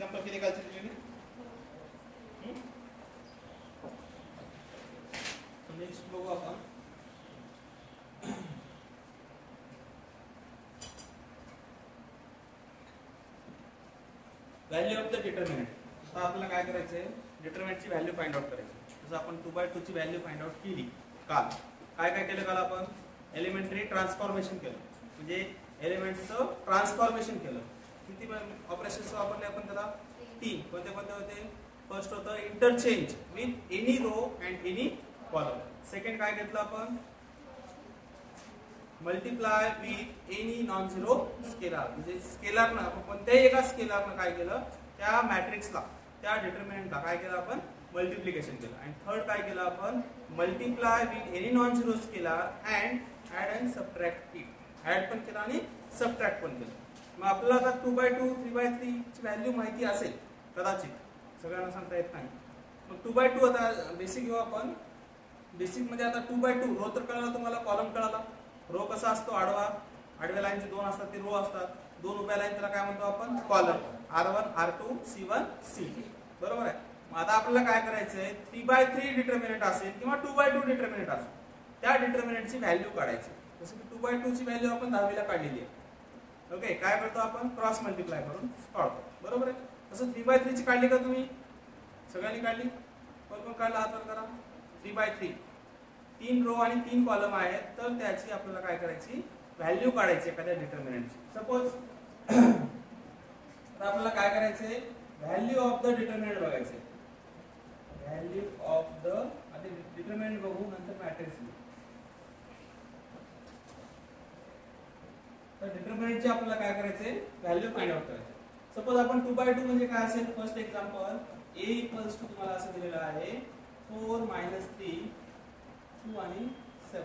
Example किती काय दिलेली नेक्स्ट बघू आपण व्हॅल्यू ऑफ द डिटर्मिनंट. आता आपल्याला काय करायचंय डिटर्मिनंटची व्हॅल्यू फाइंड आउट करायची. जसं आपण 2/2 ची व्हॅल्यू फाइंड आउट केली काल. काय काय केलं काल आपण एलिमेंटरी ट्रान्सफॉर्मेशन केलं म्हणजे एलिमेंट्सचं ट्रान्सफॉर्मेशन केलं. किती ऑपरेशन्स वापरले आपण त्याला 3. कोणते कोणते होते. फर्स्ट होतं interchange with any row and any column. Second काय घेतलं आपण multiply with any non zero scalar म्हणजे स्केलारनं आपण कोणत्याही एका स्केलारनं काय केलं त्या मॅट्रिक्सला त्या डिटर्मिनंटला काय केलं आपण मल्टिप्लिकेशन केलं. आणि थर्ड काय केलं आपण multiply with any non zero scalar and add and subtract it. Add पण केलं आणि सबट्रॅक्ट पण केलं. मग आपल्याला आता 2/2 3/3 ची व्हॅल्यू माहिती असेल कदाचित, सगळ्यांना सांगता येत नाही. मग 2/2 आता बेसिक घेऊ आपण. बेसिक मध्ये आता 2/2 रो तर कळाला तुम्हाला, कॉलम कळाला. रो कसा असतो आडवा, आडव्या लाईनचे 2 असतात ते रो असतात. 2 उभ्या लाईन त्याला काय म्हणतो आपण column. R1 R2 C1 C2 बरोबर आहे. मग आता आपल्याला काय करायचंय 3/3 डिटर्मिनंट असेल किंवा 2/2 डिटर्मिनंट असेल त्या डिटर्मिनंटची व्हॅल्यू काढायची. जसं की 2/2 ची व्हॅल्यू आपण 10वी ला काढलेली आहे. ओके काय करतो आपण क्रॉस मल्टिप्लाय करून काढतो बरोबर आहे. तसं 3/3 ची काढली का तुम्ही सगळ्यांनी काढली. कोण कोण काढला हात वर करा. 3/3 3 रो आणि 3 कॉलम आहेत तर त्याची आपल्याला काय करायची व्हॅल्यू काढायची एखाद्या डिटर्मिनंटची. सपोज तर आपल्याला काय करायचंय व्हॅल्यू ऑफ द डिटर्मिनंट बघायचंय. व्हॅल्यू ऑफ द आधी डिटर्मिनंट बघू नंतर मॅट्रिक्स बघू. तर डिटर्मिनंटची आपल्याला काय करायचंय व्हॅल्यू फाइंड आउट करायची. सपोज आपण 2/2 म्हणजे काय असेल first example a equals to तुम्हाला असं दिलेलं आहे 4 - 3 2 आणि 7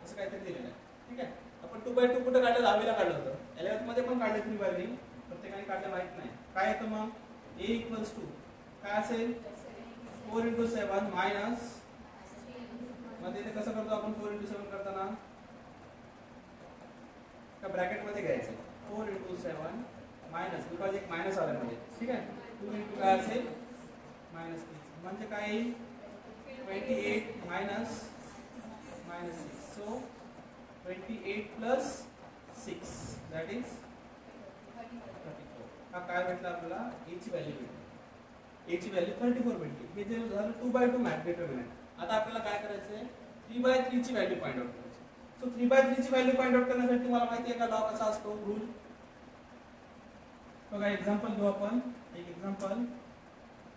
असं काहीतरी दिलेलं आहे. ठीक आहे. आपण 2/2 कुठे काढलं 10वी ला काढलं होतं. 11th मध्ये पण काढले 3/3 प्रत्येकाने काढलं माहित नाही. काय येतं मग a इक्वल्स टू काय असेल 4 × 7 मायनस मध्ये ते कसं करतो आपण 4 × 7 करताना का ब्रॅकेट मध्ये घ्यायचं 4 × 7 मायनस बिकॉज एक मायनस आला मध्ये. ठीक आहे. 2 × काय असेल -3 म्हणजे काय 28 मायनस -6 सो 28 + 6 दॅट इज 34. हा काय भेटला आपल्याला a ची व्हॅल्यू भेटली. a ची व्हॅल्यू 34 भेटली. हे जे झालं 2/2 मॅथ डिटर्मिनंट. आता आपल्याला काय करायचंय 3/3 ची व्हॅल्यू फाइंड आउट करायची. सो 3/3 ची व्हॅल्यू फाइंड आउट करण्यासाठी तुम्हाला माहिती आहे का लॉ कसा असतो रूल. बघा एक्झाम्पल घेऊ आपण. एक example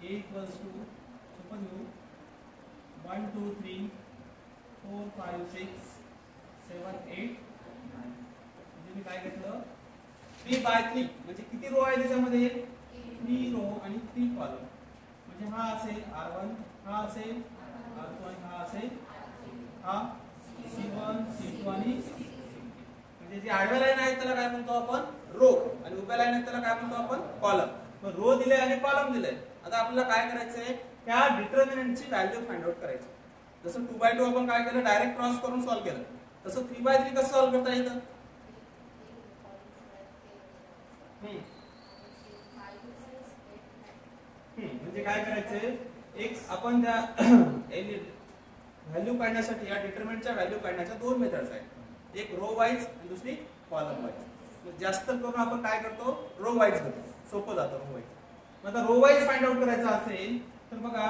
a equals to suppose घेऊ 1 2 3 4 5 6 7 8 9 म्हणजे मी काय घेतलं 3/3 म्हणजे किती रो आहे त्याच्यामध्ये 3 रो आणि 3 कॉलम. म्हणजे हा असेल R1 हा असेल R2 आणि हा असेल हा C1 C2 आणि म्हणजे जी आडव्या लाईन आहे त्याला काय म्हणतो आपण रो आणि उभ्या लाईन आहे त्याला काय म्हणतो आपण कॉलम. मग रो दिले आणि कॉलम दिले. आता आपल्याला काय करायचंय त्या डिटर्मिनंटची व्हॅल्यू फाइंड आउट करायची. जसं 2/2 आपण काय केलं डायरेक्ट क्रॉस करून सॉल्व्ह केलं तसं 3/3 कसं सॉल्व्ह करता येतं. म्हणजे काय करायचंय एक आपण त्या व्हॅल्यू काढण्यासाठी या डिटर्मिनंटच्या व्हॅल्यू काढण्याच्या 2 मेथड्स आहेत. एक रो वाईज आणि दुसरी कॉलम वाईज. जास्त करून आपण काय करतो रो वाईज करतो. सोपं जातं रो वाईज. मग आता रो वाईज फाइंड आउट करायचा असेल तर बघा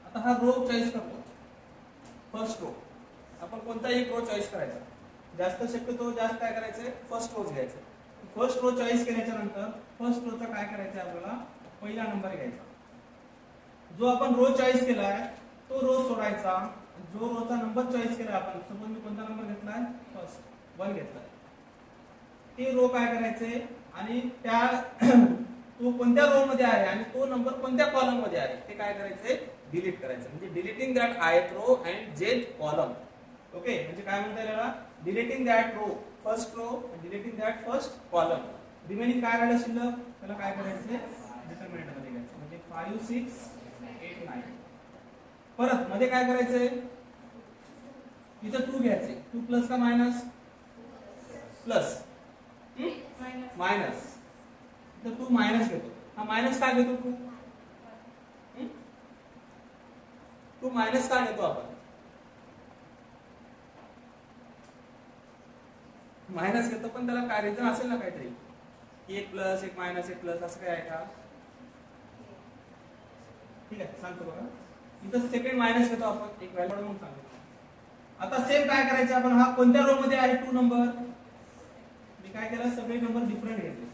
आता हा रो चॉईस करतो. फर्स्ट रो आपण कोणताही एक रो चॉईस करायचा. जास्त शक्यतो जास्त काय करायचंय फर्स्ट रोज घ्यायचं. फर्स्ट रो चॉईस केल्याच्या नंतर फर्स्ट रोचा काय करायचं आपल्याला पहिला नंबर घ्यायचा. जो आपण रो चॉईस केलाय तो रो सोडायचा. जो रोचा नंबर चॉईस केला आपण सपोज मी कोणता नंबर घेतलाय फर्स्ट 1 घेतलाय ते रो काय करायचे आणि त्या तो कोणत्या रो मध्ये आहे आणि तो नंबर कोणत्या कॉलम मध्ये आहे ते काय करायचे डिलीट करायचं. म्हणजे deleting that ith row and jth column. Okay म्हणजे काय म्हणता येईल याला deleting that row first row deleting that first column. Remaining काय राहिलं शिल्लक त्याला काय करायचे डिटर्मिनंट मध्ये घ्यायचं. म्हणजे 5 6 8 9 परत मध्ये काय करायचंय इथं 2 घ्यायचे. 2 प्लस का मायनस प्लस मायनस तर तू मायनस घेतो. हा मायनस का घेतो तू? तू मायनस का घेतो आपण? मायनस घेतो पण त्याला काय रिझन असेल ना काहीतरी. एक प्लस एक मायनस एक प्लस असं काय आहे का? ठीक आहे सांगतो बघा. इथं सेकंड मायनस घेतो आपण एक व्हॅल्यू म्हणून सांगतो. आता सेम काय करायचं आपण, हा कोणत्या रो मध्ये आहे 2 नंबर, मी काय केलं सगळे नंबर डिफरंट घेतले.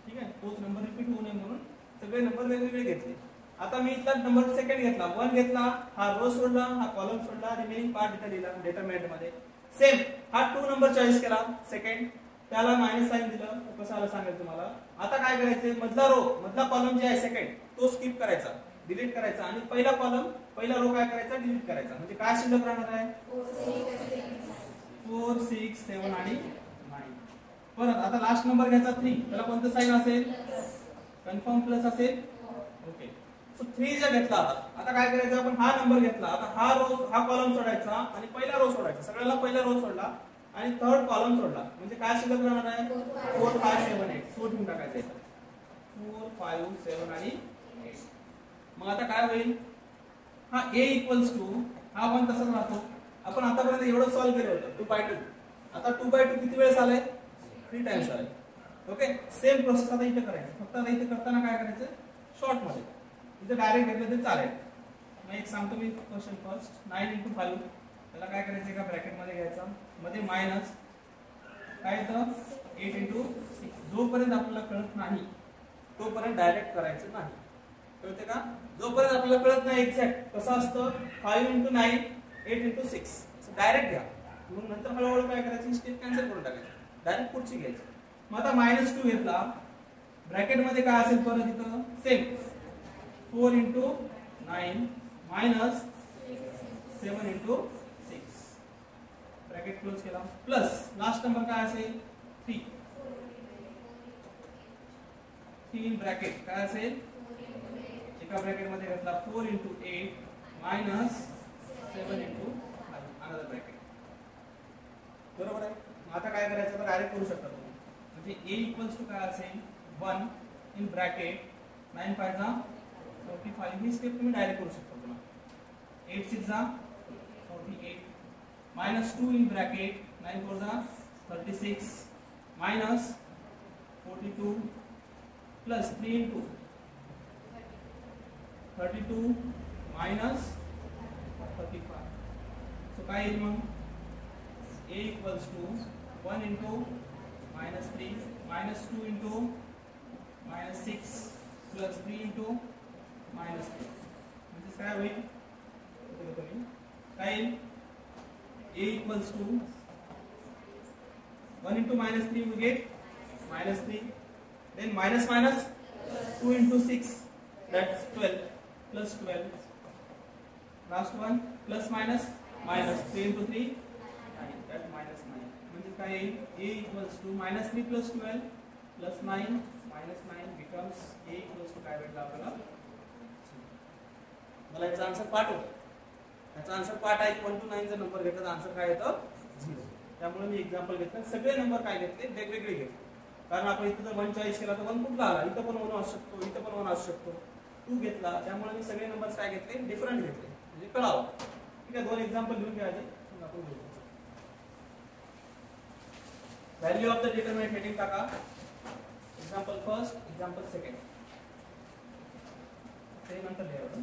ठीक आहे, तोच नंबर रिपीट होऊ नये म्हणून सगळे नंबर वेगवेगळे घेतले. आता मी इथला नंबर सेकंड घेतला 1 घेतला, हा रो सोडला हा कॉलम सोडला, रिमेनिंग पार्ट इथे लिहिला डिटरमिनंट मध्ये. सेम हा 2 नंबर चॉईस केला सेकंड, त्याला मायनस साइन दिलं, कसं आलं सांगेल तुम्हाला. आता काय करायचं, मधला रो मधला कॉलम जे आहे सेकंड तो स्किप करायचा, डिलीट करायचा आणि पहिला कॉलम पहिला रो काय करायचा डिलीट करायचा. म्हणजे काय शिल्लक राहणार आहे 4 6 7 आणि 9. परत आता लास्ट नंबर घ्यायचा 3, त्याला कोणतं साइन असेल कन्फर्म प्लस असेल. ओके, सो 3 जर घेतला आता काय करायचं आपण, हा नंबर घेतला, आता हा रो हा कॉलम सोडायचा आणि पहिला रो सोडायचा, सगळ्याला पहिला रो सोडला आणि थर्ड कॉलम सोडला. म्हणजे काय शिल्लक राहणार आहे 4 5 7 8. सो ठेवून टाकायचं 4 5 7 आणि 8. मग आता काय होईल, हा a इक्वल्स टू हा पण तसाच राहतो. आपण आतापर्यंत एवढं सॉल्व्ह केलं होतं 2/2. आता 2/2 किती वेळेस आलाय 3 टाइम्स आलाय. ओके, सेम प्रोसेस आता इथे करायचं. फक्त आता इथे करताना काय करायचं शॉर्ट मध्ये, इथे डायरेक्ट घेतलं तर चालेल. मग एक सांगतो मी क्वेश्चन फर्स्ट. 9 × 5 त्याला काय करायचं एका ब्रॅकेट मध्ये घ्यायचा, मध्ये मायनस काय येतं 8 × 6. जोपर्यंत आपल्याला कळत नाही तोपर्यंत डायरेक्ट करायचं नाही. कळते का? जोपर्यंत आपल्याला कळत नाही एक्झॅक्ट कसं असतं 5 × 9 8 × 6 डायरेक्ट घ्या. मग नंतर हळूहळू काय करायचं स्टेप कॅन्सल करून टाकायचं, डायरेक्ट पुढची घ्यायची. मग आता -2 घेतला, ब्रॅकेट मध्ये काय असेल परत इथं सेम 4 × 9 मायनस 7 × 6 ब्रॅकेट क्लोज केला, प्लस लास्ट नंबर काय असेल 3 ब्रॅकेट काय असेल एका ब्रॅकेट मध्ये घेतला 4 × 8 मायनस 7 × अनदर ब्रॅकेट. बरोबर आहे. आता काय करायचं तर डायरेक्ट करू शकता तुम्ही. म्हणजे a इक्वल्स टू काय असेल 1 इन ब्रॅकेट 9 5 जा 45. ही स्टेप तुम्ही डायरेक्ट करू शकता पुन्हा. 8 6 जा 48 मायनस 2 इन ब्रॅकेट 9 4 जा 36 मायनस 42 प्लस 3 × 32 मायनस 35. सो काय येईल मग a equals to 1 × -3 minus 2 × -6 plus 3 × -3. म्हणजे काय होईल काय येईल a equals to 1 × -3 we get -3, then minus 2 × 6 that's 12 plus 12. Last one plus minus 3 × 3 9, that -9. म्हणजे काय येईल a equals to -3 plus 12 plus 9 minus 9 becomes a equals to काय भेटला आपल्याला. मला याचा आन्सर पाठव. याचा आन्सर पाठ आहे 1 to 9 जर नंबर घेतला तर आन्सर काय येतं 0. त्यामुळे मी एक्झाम्पल घेतलं, सगळे नंबर काय घेतले वेगवेगळे घेतले. कारण आपण इथं जर 1 चॉईस केला तर 1 कुठला आला, इथं पण 1 असू शकतो, इथं पण 1 असू शकतो. 2 घेतला त्यामुळे मी सगळे नंबर्स काय घेतले डिफरंट घेतले म्हणजे कळावं. ठीक आहे, 2 एक्झाम्पल लिहून घ्या आधी मग आपण घेऊ. Value of the determinant heading टाका. एक्झाम्पल फर्स्ट, एक्झाम्पल सेकंड, ते नंतर लिहायचं.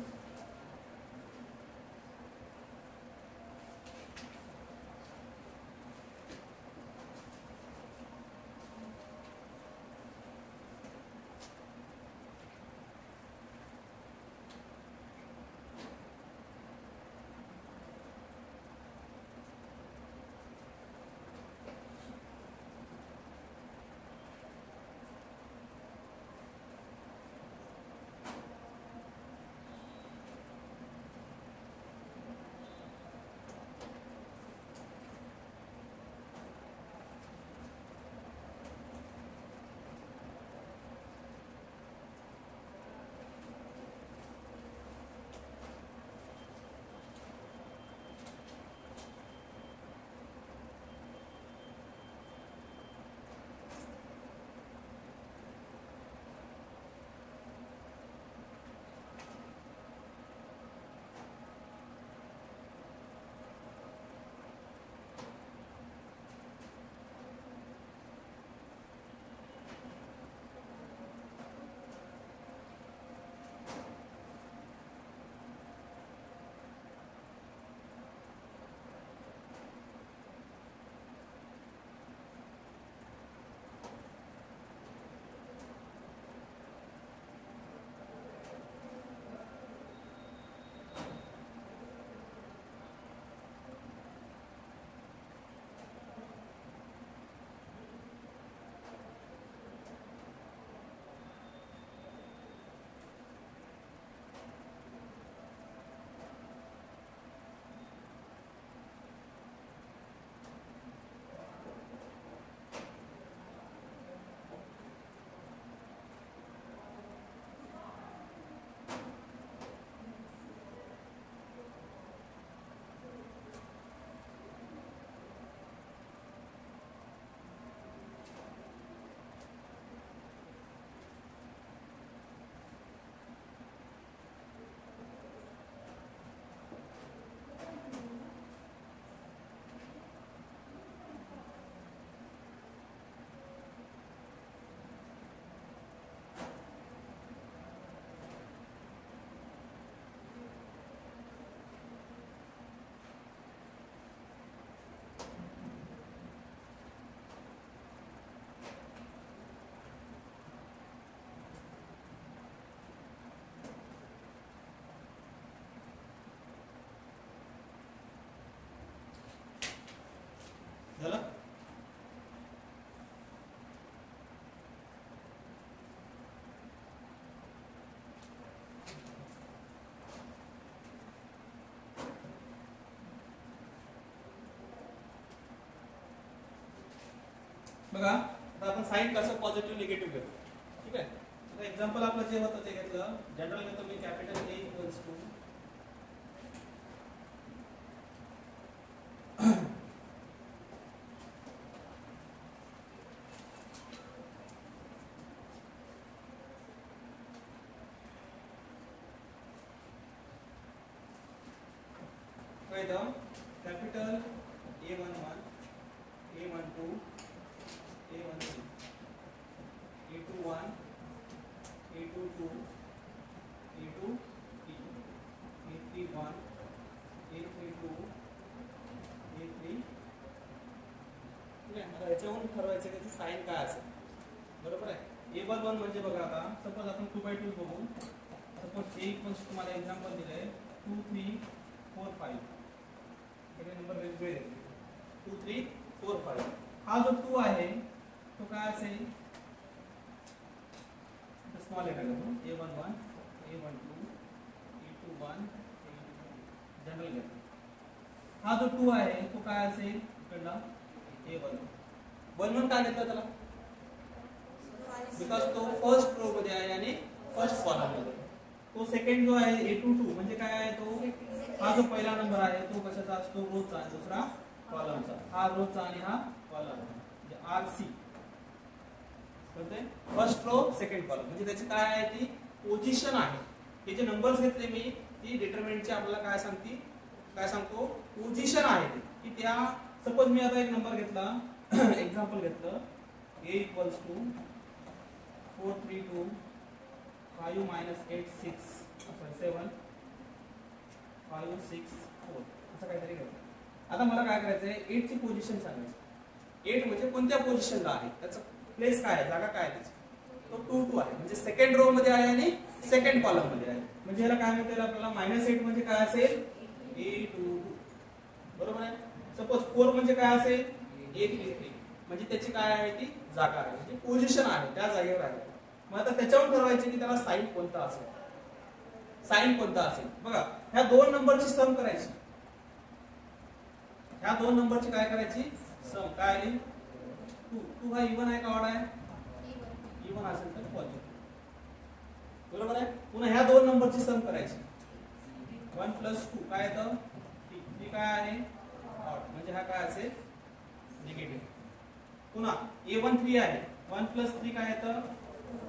बघा आता आपण साइन कसं पॉझिटिव्ह निगेटिव्ह घेतो. ठीक आहे. आता एक्झाम्पल आपलं जे होतं ते घेतलं. जनरल घेतो मी capital A equals to capital A11, A12, A13, A21, A22, A23, A31, A32, A3. ठीक आहे. आता याच्यावरून ठरवायचं की साइन काय असेल. बरोबर आहे. A11 म्हणजे बघा आता सपोज आपण 2/2 बघू. सपोज A इक्वल्स तुम्हाला एक्झाम्पल दिलंय 2 3 4 5. सगळे नंबर वेगवेगळे 2 3 4 5. हा जो 2 आहे तो काय असेल स्मॉल लेटर घेतो A11 A12 A21 जनरल घेतो. हा जो 2 आहे तो काय असेल इकडला A11 काय घेतलं त्याला बिकॉज तो फर्स्ट रो मध्ये आहे आणि फर्स्ट कॉलम मध्ये. तो सेकंड जो आहे A22 म्हणजे काय आहे तो हा जो पहिला नंबर आहे तो कशाचा असतो रोचा आणि दुसरा कॉलमचा. हा रोचा आणि हा कॉलम म्हणजे RC कळतंय. फर्स्ट रो सेकंड कॉलम म्हणजे त्याची काय आहे ती पोझिशन आहे. हे जे नंबर्स घेतले मी ती डिटरमिनंटची आपल्याला काय सांगतो पोझिशन आहे ती की त्या सपोज मी आता एक नंबर घेतला एक्झाम्पल घेतलं A इक्वल्स टू 432 5 - 8 6 7 5 6 4 असं काहीतरी घेतो. आता मला काय करायचं आहे 8 ची पोझिशन सांगायची. 8 म्हणजे कोणत्या पोझिशनला आहे त्याचं प्लेस काय आहे जागा काय आहे त्याची. तो 2 2 आहे म्हणजे सेकंड रो मध्ये आहे आणि सेकंड कॉलम मध्ये आहे. म्हणजे याला काय म्हणता येईल आपल्याला -8 म्हणजे काय असेल A22 बरोबर आहे. सपोज 4 म्हणजे काय असेल A33 म्हणजे त्याची काय आहे ती जागा आहे म्हणजे पोझिशन आहे त्या जागेवर आहे. मग आता त्याच्यावर ठरवायचे की त्याला साइन कोणता असेल. साइन कोणता असेल बघा ह्या दोन नंबरची सम करायची. ह्या दोन नंबरची काय करायची सम काय आली 2 हा इवन आहे का ऑड आहे इवन असेल तर पॉझिटिव्ह बरोबर आहे. पुन्हा ह्या दोन नंबरची सम करायची 1 + 2 काय येतं 3 काय आहे ऑड म्हणजे हा काय असेल निगेटिव्ह. पुन्हा A1 3 आहे 1 + 3 काय येतं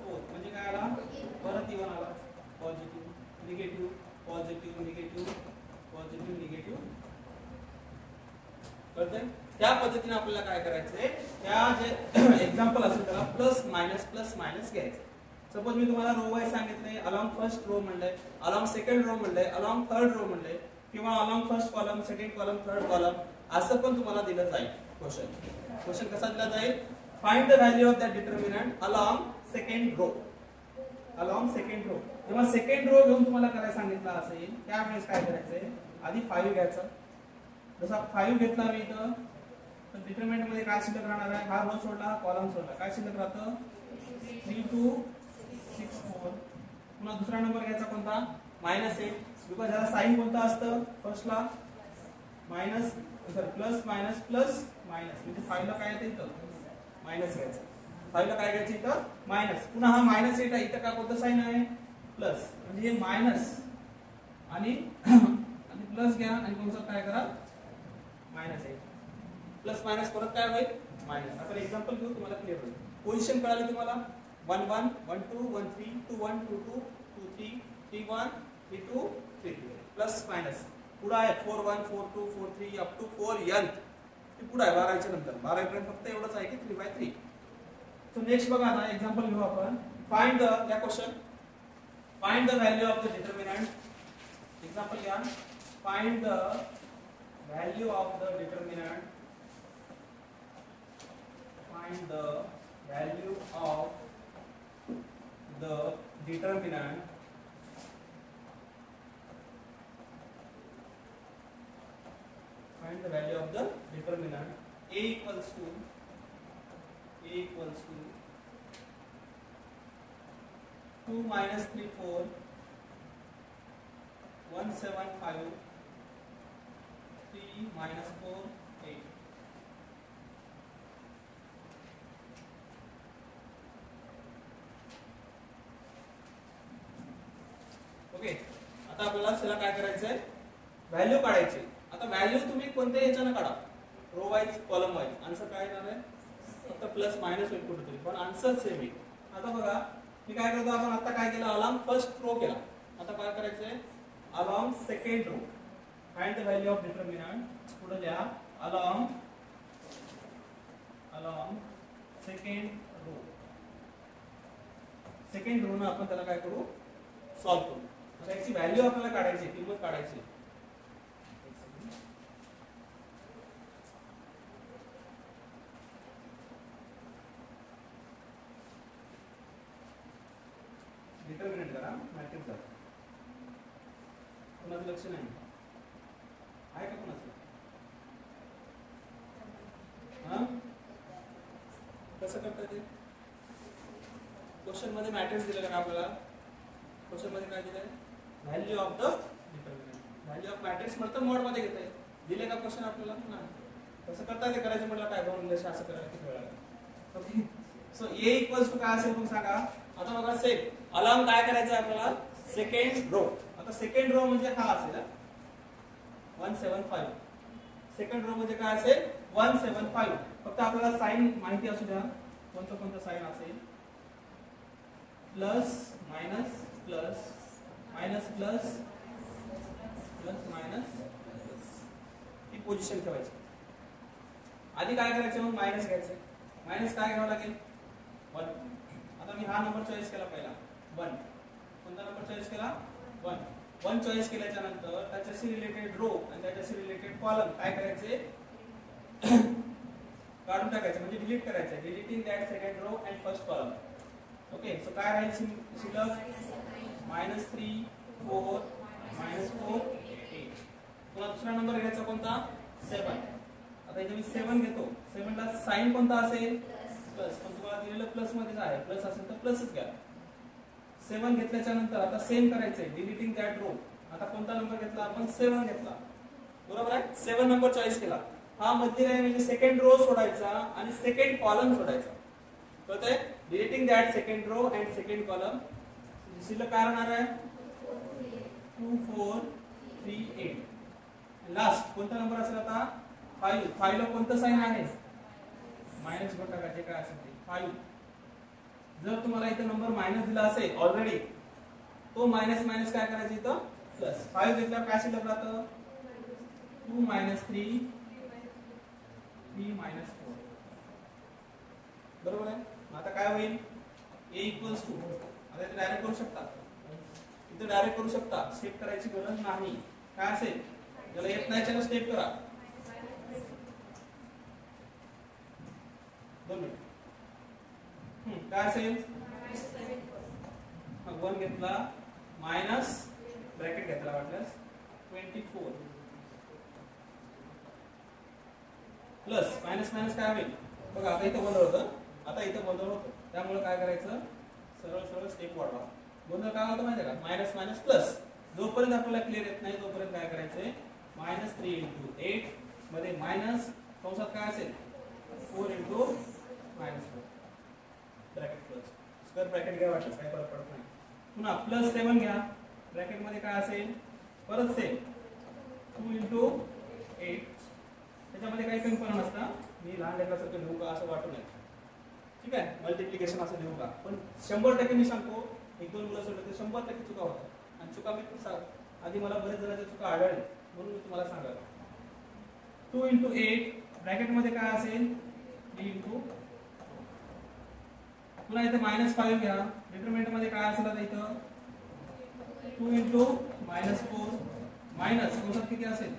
4 म्हणजे काय आला परत इवन आला positive negative positive negative positive negative कळतंय. त्या पद्धतीने आपल्याला काय करायचंय त्या जे एक्झाम्पल असेल त्याला प्लस मायनस घ्यायचं. सपोज मी तुम्हाला रो वाईज सांगितलंय अलॉंग फर्स्ट रो म्हणलंय अलॉंग सेकंड रो म्हणलंय अलॉंग थर्ड रो म्हणलंय किंवा along first column second column third column असं पण तुम्हाला दिलं जाईल. क्वेश्चन कसा दिला जाईल find the value of the determinant along second row. Along second row जेव्हा सेकंड रो घेऊन तुम्हाला करायला सांगितलं असेल त्यावेळेस काय करायचंय आधी 5 घ्यायचं. जसा 5 घेतला मी इथं तर डिटरमिनंट मध्ये काय शिल्लक राहणार आहे हा रो सोडला हा कॉलम सोडला काय शिल्लक राहतं 3 2 6 4. पुन्हा दुसरा नंबर घ्यायचा कोणता -8 बिकॉज ह्याला साइन कोणता असतं फर्स्टला प्लस मायनस प्लस मायनस म्हणजे 5 ला काय येतं इथं मायनस घ्यायचं. 5 ला काय घ्यायचं इथं मायनस. पुन्हा हा -8 आहे इथं का कोणतं साइन आहे प्लस म्हणजे हे मायनस आणि प्लस घ्या आणि कोणतं काय करा -8 प्लस मायनस परत काय होईल मायनस. आपण एक्झाम्पल घेऊ तुम्हाला क्लिअर होईल. पोझिशन कळाली तुम्हाला 1 1 1 2 1 3 2 1 2 2 2 3 3 1 3 2 3 3 प्लस मायनस पुढे आहे 4 1 4 2 4 3 अप टू 4n ते पुढे आहे 12 च्या नंतर 12 पर्यंत फक्त एवढंच आहे की 3/3. सो नेक्स्ट बघा आता एक्झाम्पल घेऊ आपण. फाइंड द या question find the value of the determinant. Example घ्या find the value of the determinant. Find the value of the determinant find the value of the determinant a equals to 2 - 3 4 1 7 5 3 - 4 8. Okay, आता आपल्याला त्याला काय करायचंय, value काढायची. आता value तुम्ही कोणत्या याच्यानं काढा, row wise column wise. Answer काय येणार आहे, फक्त प्लस मायनस होईल कुठेतरी, पण आन्सर सेम येईल. आता बघा मी काय करतो, आपण आता काय केलं, अलॉंग फर्स्ट रो केला. आता काय करायचंय, along second row find the value of determinant. पुढे लिहा along second row. Second row ना आपण त्याला काय करू, सॉल्व करू. आता याची व्हॅल्यू आपल्याला काढायची, किंमत काढायची. डिटर्मिनंट करा, मॅट्रिक्स करा. कोणाचं लक्ष नाही आहे का कोणाचं? हा, कसं करता ते? क्वेश्चन मध्ये मॅट्रिक्स दिलेलं का आपल्याला? क्वेश्चन मध्ये काय दिलंय, value of the determinant. Value of matrix म्हणतं मोड मध्ये घेतंय. दिले का क्वेश्चन आपल्याला? नाही. कसं करता ते करायचं म्हटलं काय, दोन लेश असं करायला किती वेळ लागेल. Okay, so a equals to काय असेल तुम्ही सांगा. आता बघा सेक अलॉंग काय करायचं आपल्याला, सेकंड रो. आता सेकंड रो म्हणजे हा असेल 175. सेकंड रो म्हणजे काय असेल 175. फक्त आपल्याला साइन माहिती असू द्या, कोणतं साइन असेल, plus minus plus minus plus plus minus, ही पोझिशन ठेवायची. आधी काय करायचं, मग मायनस घ्यायचं. मायनस काय घ्यावं लागेल, 1. आता मी हा नंबर चॉईस केला पहिला 1. कोणता नंबर चॉईस केला, 1 चॉईस केल्याच्या नंतर त्याच्याशी रिलेटेड रो आणि त्याच्याशी रिलेटेड कॉलम काय करायचे, काढून टाकायचे, म्हणजे डिलीट करायचे. Deleting that second row and first column. Okay, so काय राहील शिल्लक, -3 4 -4 8. पुन्हा दुसरा नंबर घ्यायचा कोणता, 7. आता इथे मी 7 घेतो. 7 ला साइन कोणता असेल, प्लस. पण तुम्हाला दिलेलं प्लस मध्येच आहे, प्लस असेल तर प्लसच घ्या. 7 घेतल्याच्या नंतर आता सेम करायचंय, डिलीटिंग दॅट रो. आता कोणता नंबर घेतला आपण, 7 घेतला, बरोबर आहे. 7 नंबर चॉईस केला. हा मधली आहे म्हणजे सेकंड रो सोडायचा आणि सेकंड कॉलम सोडायचा. कळतंय, deleting that second row and second column. शिल्लक काय राहणार आहे, 2 4 3 8. लास्ट कोणता नंबर असेल आता, 5. 5 ला कोणतं साइन आहे, मायनस घेऊन टाकायचे, काय असेल ते 5. जर तुम्हाला इथं नंबर मायनस दिला असेल ऑलरेडी, तो मायनस मायनस काय करायचं इथं प्लस. 5 घेतल्यावर काय शिल्लक राहतं, 2 -3 3 -4. बरोबर आहे. आता काय होईल, a इक्वल्स टू, आता इथे डायरेक्ट करू शकता, इथे डायरेक्ट करू शकता, स्टेप करायची गरज नाही. काय असेल, ज्याला येत नाही त्याला स्टेप करा. 2 मिनिट. काय असेल, 1 घेतला, मायनस ब्रॅकेट घेतला वाटल्यास 24 प्लस मायनस मायनस काय होईल बघा. आता इथं गोंधळ होतं, आता इथं गोंधळ होतं. त्यामुळे काय करायचं, सरळ सरळ स्टेप वाढवा. गोंधळ काय होतं माहिती आहे का, मायनस मायनस प्लस. जोपर्यंत आपल्याला क्लिअर येत नाही तोपर्यंत काय करायचंय, -3 × 8 मध्ये मायनस कंसात काय असेल 4 × -4 ब्रॅकेट क्लोज. स्क्वेअर ब्रॅकेट घ्या वाटलं, काही फरक पडत नाही. पुन्हा +7 घ्या, ब्रॅकेट मध्ये काय असेल, परत सेम 2 × 8. त्याच्यामध्ये काही कन्फर्म नसतं, मी लहान लेकरासारखं लिहू का असं वाटू नये, ठीक आहे. मल्टिप्लिकेशन असं लिहू का, पण 100% मी सांगतो, 1-2 मुलं सोडलं तर 100% चुका होतात. आणि चुका मी आधी मला बरेच जणांच्या चुका आढळल्या, म्हणून मी तुम्हाला सांगायला. 2 × 8 ब्रॅकेट मध्ये काय असेल, 3 × पुन्हा इथे -5 घ्या, डिटरमिनंट मध्ये काय असेल आता इथं 2 × -4 मायनस कंसात किती असेल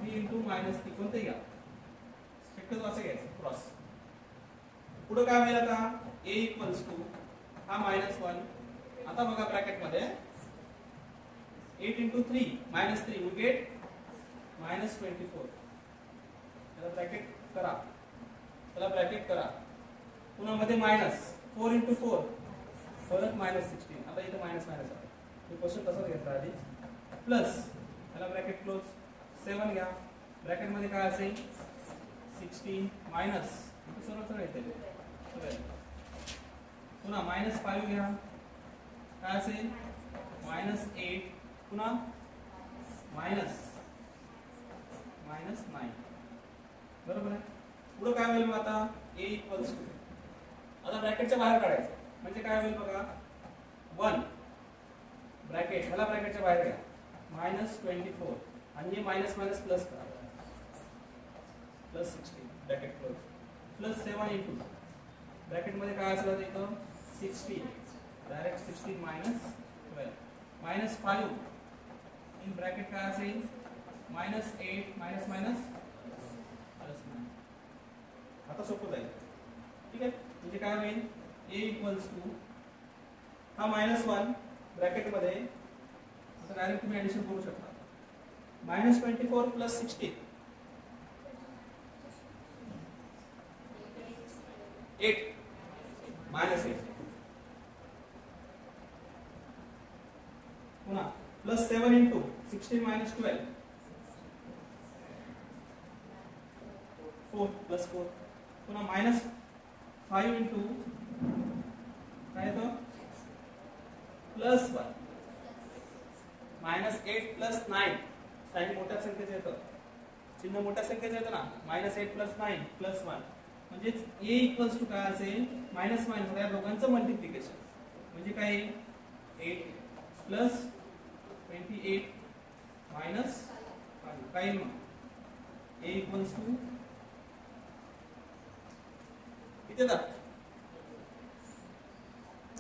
3 × -3. कोणते घ्या, शक्यतो असं घ्यायचं क्रॉस. पुढे काय होईल आता, a इक्वल्स टू हा -1. आता बघा ब्रॅकेट मध्ये 8 × 3 -3 we get -24. त्याला ब्रॅकेट करा, त्याला ब्रॅकेट करा. पुन्हा मध्ये -4 × 4 परत -16. आता इथे मायनस मायनस आहे, मी क्वेश्चन तसाच घेतला आधी. प्लस त्याला ब्रॅकेट क्लोज. 7 घ्या, ब्रॅकेट मध्ये काय असेल 16 मायनस, सरळ सरळ येते. पुन्हा -5 घ्या, काय असेल -8 पुन्हा -9 बरोबर आहे. पुढे काय होईल मग आता a इक्वल्स टू, आता ब्रॅकेटच्या बाहेर काढायचं म्हणजे काय होईल बघा 1 ब्रॅकेट, ह्याला ब्रॅकेटच्या बाहेर घ्या -24 आणि हे मायनस मायनस प्लस करा +16 ब्रॅकेट क्लोज +7 इंटू ब्रॅकेट मध्ये काय असलं इथं 16 डायरेक्ट 16 -12 -5 इन ब्रॅकेट काय असेल -8 मायनस मायनस +9. आता सोपं जाईल. ठीक आहे, म्हणजे काय होईल a इक्वल्स टू हा -1 ब्रॅकेट मध्ये, आता डायरेक्ट तुम्ही ऍडिशन करू शकता -24 + 16 8 -8 पुन्हा +7 इंटू 16 - 12 4 +4 पुन्हा -5 इंटू काय येतं +1 -8 + 9 साइन मोठ्या संख्येचं येतं, चिन्ह मोठ्या संख्येचं येतं ना -8 + 9 + 1 म्हणजेच a इक्वल्स टू काय असेल मायनस मायनस या दोघांचं मल्टिप्लिकेशन म्हणजे काय 8 + 28 -5 काय मग a इक्वल्स टू किती येतात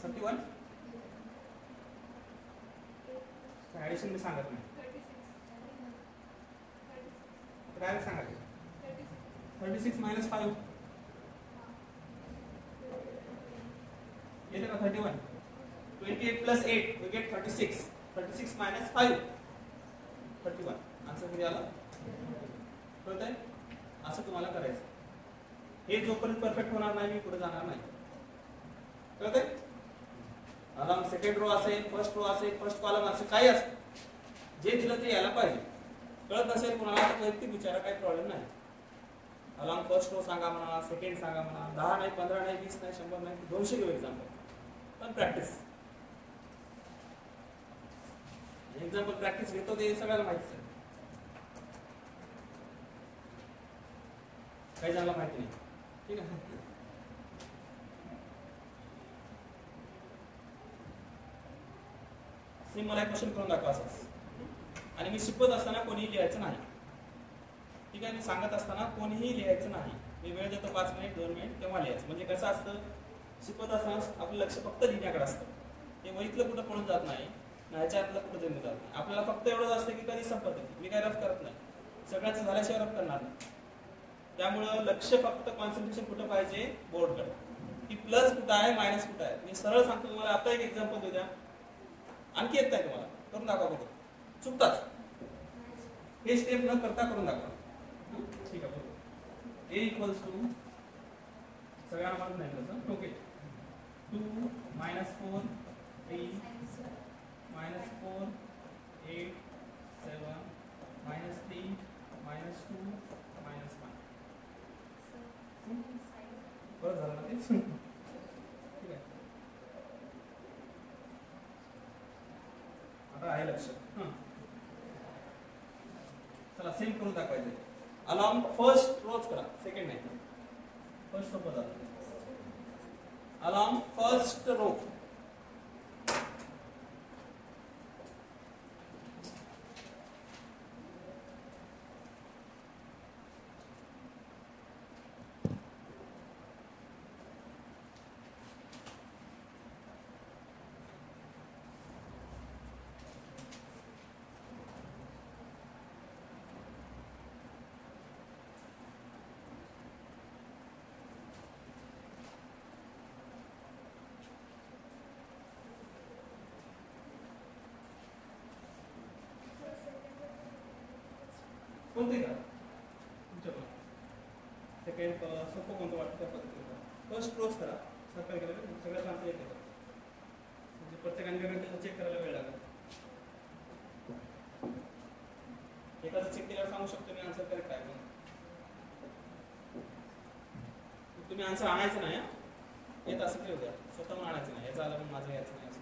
31. ऍडिशन मी सांगत नाही, काय सांगायचं 36 - 5 येते का 31. 28 + 8 we get 36. 36 - 5 31. आन्सर किती आला कळतंय. असं तुम्हाला करायचं. हे जोपर्यंत परफेक्ट होणार नाही मी पुढे जाणार नाही. कळतंय. अलॉंग सेकंड रो असेल, फर्स्ट रो असेल, फर्स्ट कॉलम असेल, काही असेल जे दिलं ते यायला पाहिजे. कळत नसेल कुणाला तर वैयक्तिक विचारा, काही प्रॉब्लेम नाही. अलॉंग फर्स्ट रो सांगा म्हणा, सेकंड सांगा म्हणा, 10 नाही 15 नाही 20 नाही 100 नाही 200 घेऊ एक्झाम्पल, पण प्रॅक्टिस एक्झाम्पल प्रॅक्टिस घेतो ते सगळ्याला माहितीच आहे. काही जणांना माहिती नाही. ठीक आहे. मला एक क्वेश्चन करून दाखवा असंच, आणि मी शिकवत असताना कोणीही लिहायचं नाही. ठीक आहे, मी सांगत असताना कोणीही लिहायचं नाही. मी वेळ देतो 5 मिनिट 2 मिनिट तेव्हा लिहायचं. म्हणजे कसं असतं शिकवत असताना आपलं लक्ष फक्त लिहिण्याकडे असतं. ते वहीतलं कुठं पळून जात नाही, ह्याच्यातलं कुठं जमून जात नाही. आपल्याला फक्त एवढंच असतं की कधी संपत नाही. मी काय रफ करत नाही, सगळ्याचं झाल्याशिवाय रफ करणार नाही. त्यामुळं लक्ष फक्त कॉन्सन्ट्रेशन कुठं पाहिजे बोर्डकडे, की प्लस कुठं आहे मायनस कुठं आहे. मी सरळ सांगतो तुम्हाला. आता एक एक्झाम्पल देऊ द्या, आणखी येत नाही तुम्हाला, करून दाखवा बघू. चुकताच हे स्टेप न करता करून दाखवा. ठीक आहे, बरोबर. a इक्वल्स टू सगळ्यांना मारून नाही तसं. ओके 2 - 4 3 -4 8 7 -3 -2 -5 बरं झालं ना तेच. ठीक आहे, आता आहे लक्ष. चला सेम करून दाखवायचं. अलॉंग फर्स्ट रोज करा, सेकंड नाही. फर्स्ट सोबत झालं. अलॉंग फर्स्ट रो कोणते करा तुमच्याकडे. सेकंड सोपं कोणतं वाटतं त्या पद्धतीने करा. फर्स्ट रोज करा, सरकार केलं सगळ्यात आन्सर येते. म्हणजे प्रत्येकाने वेगळं चेक करायला वेळ लागेल. एकाचं चेक केल्यावर सांगू शकतो मी आन्सर करेक्ट आहे म्हणून. तुम्ही आन्सर आणायचं नाही. येत असं काही होत्या स्वतःहून आणायचं नाही. याचा आला पण माझं यायचं नाही असं.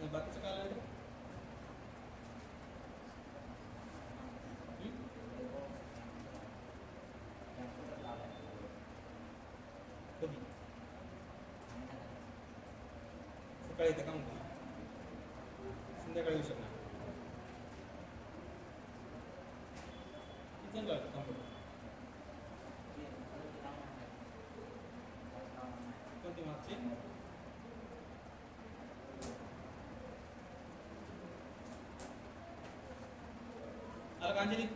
बाकीचं काय आलं सकाळी येतं का म्हणतो संध्याकाळी येऊ शकणार किती जण लागतं कॉम्प्युटर कोणती मागची आला का अंजली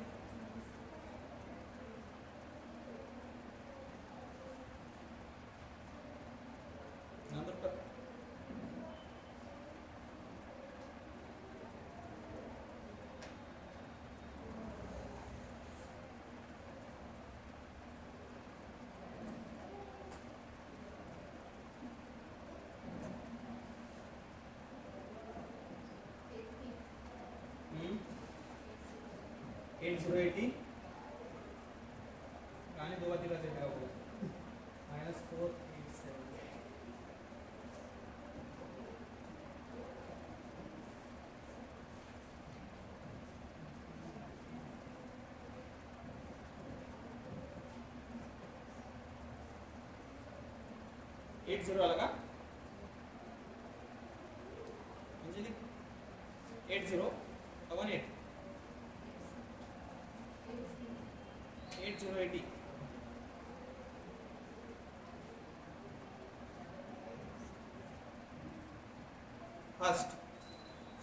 नंतर 8080 आणि दोघा तिघाचे काय होईल -487 80 आला का म्हणजे 80 18 8080 फास्ट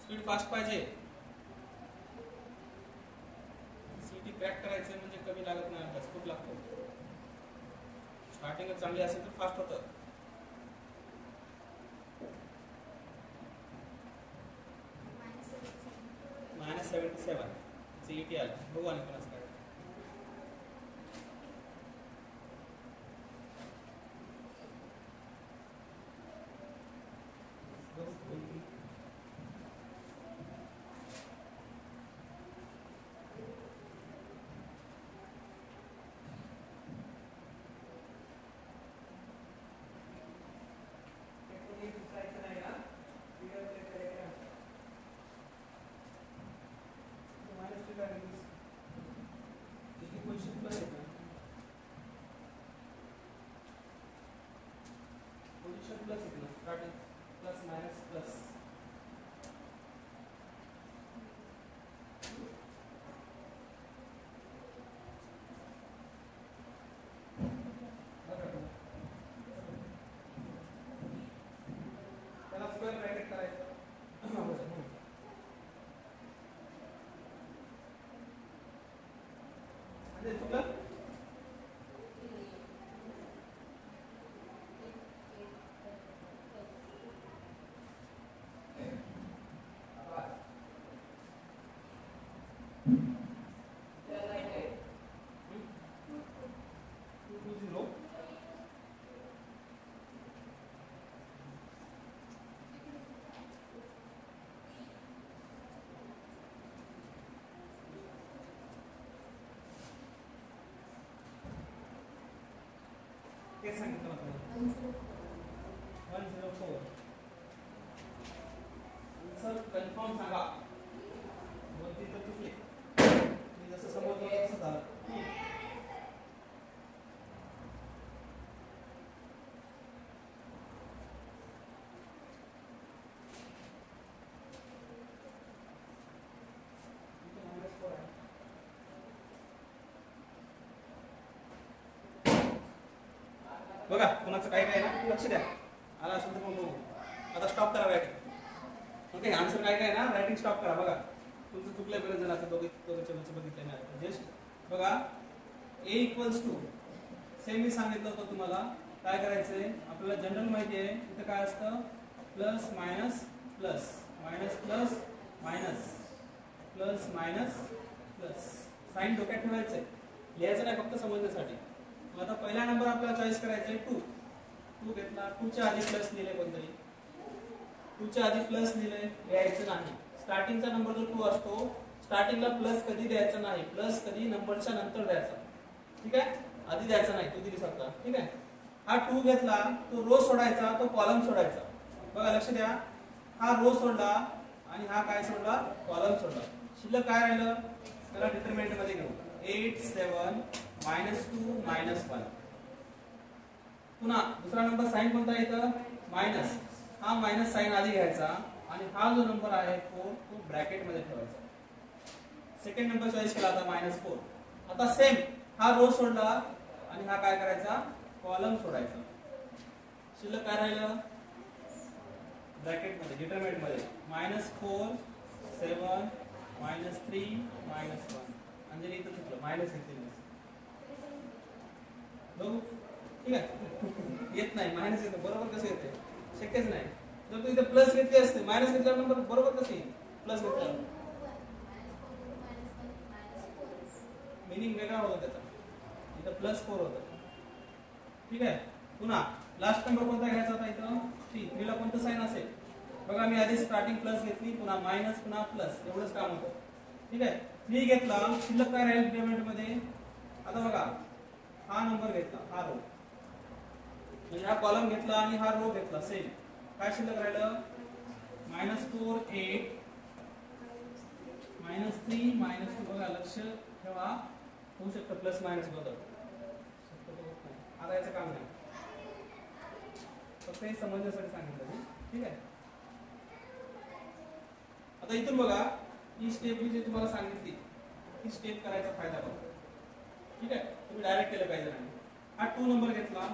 स्पीड फास्ट पाहिजे सीटी क्रॅक करायचं म्हणजे कमी लागत नाही अभ्यास खूप लागतो स्टार्टिंग चांगली असेल तर फास्ट होतं -77 सीईटी आला बघू आणि कोणाचं काय प्लस माइनस प्लस त्याला स्क्वेअर ब्रॅकेट करायचं म्हणजे चुकलं तेच सांगितलं आपल्याला 104 सर कन्फर्म सांगा बोलती तर चुकले मी जसं समजलं तसं झालं बघा कोणाचं काय काय ना लक्ष द्या आला असेल तर मग बघू आता स्टॉप करा रायटिंग ओके आन्सर काय काय ना रायटिंग स्टॉप करा बघा तुमचं चुकलं बरेच जण आता दोघांच्या बघितलं नाही जस्ट बघा a इक्वल्स टू सेम मी सांगितलं होतं तुम्हाला काय करायचंय आपल्याला जनरल माहिती आहे इथं काय असतं plus minus plus minus plus minus plus minus plus sign डोक्यात ठेवायचंय लिहायचं नाही फक्त समजण्यासाठी आता पहिला नंबर आपल्याला चॉईस करायचा आहे 2 घेतला 2 च्या आधी प्लस लिहिले कोणतरी 2 च्या आधी प्लस लिहिले लिहायचं नाही स्टार्टिंगचा नंबर जो 2 असतो स्टार्टिंगला प्लस कधी द्यायचा नाही प्लस कधी नंबरच्या नंतर द्यायचा ठीक आहे आधी द्यायचा नाही तो दिली शकता ठीक आहे हा 2 घेतला तो रो सोडायचा तो कॉलम सोडायचा बघा लक्ष द्या हा रो सोडला आणि हा काय सोडला, कॉलम सोडला. शिल्लक काय राहिलं, त्याला डिटरमिनंट मध्ये घेऊ. 8 7 -2 -1. पुन्हा दुसरा नंबर साइन कोणता येतं, मायनस. हा मायनस साइन आधी घ्यायचा आणि हा जो नंबर आहे 4 तो ब्रॅकेट मध्ये ठेवायचा. सेकंड नंबर चॉईस केला आता -4. आता सेम हा रो सोडला आणि हा काय करायचा, कॉलम सोडायचा. शिल्लक काय राहिलं, ब्रॅकेट मध्ये डिटरमिनंट मध्ये -4 7 -3 -1. म्हणजे इथं चुकलं, मायनस घेतलेलं बघू. ठीक आहे, येत नाही मायनस येतं, बरोबर कसं येते, शक्यच नाही. जर तू इथे प्लस घेतली असते, मायनस घेतल्यावर नंबर बरोबर कसं येईल, प्लस घेतल्यावर मीनिंग वेगळा होता त्याचा, इथं +4 होतं. ठीक आहे. पुन्हा लास्ट नंबर कोणता घ्यायचा होता, इथं 3 ला कोणतं साइन असेल बघा. मी आधी स्टार्टिंग प्लस घेतली, पुन्हा मायनस, पुन्हा प्लस, एवढंच काम होतं. ठीक आहे. 3 घेतला, शिल्लक काय राहील डिटरमिनंट मध्ये. आता बघा हा नंबर घेतला, हा रो म्हणजे हा कॉलम घेतला आणि हा रो घेतला, सेम काय शिल्लक राहिलं, -4 8 -3 -2. बघा लक्ष ठेवा, होऊ शकतं प्लस मायनस बदल, आता याचं काम नाही, फक्त हे समजण्यासाठी सांगितलं. ठीक आहे. आता इथून बघा ही स्टेप मी जे तुम्हाला सांगितली, ही स्टेप करायचा फायदा बघा. ठीक आहे, तुम्ही डायरेक्ट केलं पाहिजे नाही. हा 2 नंबर घेतला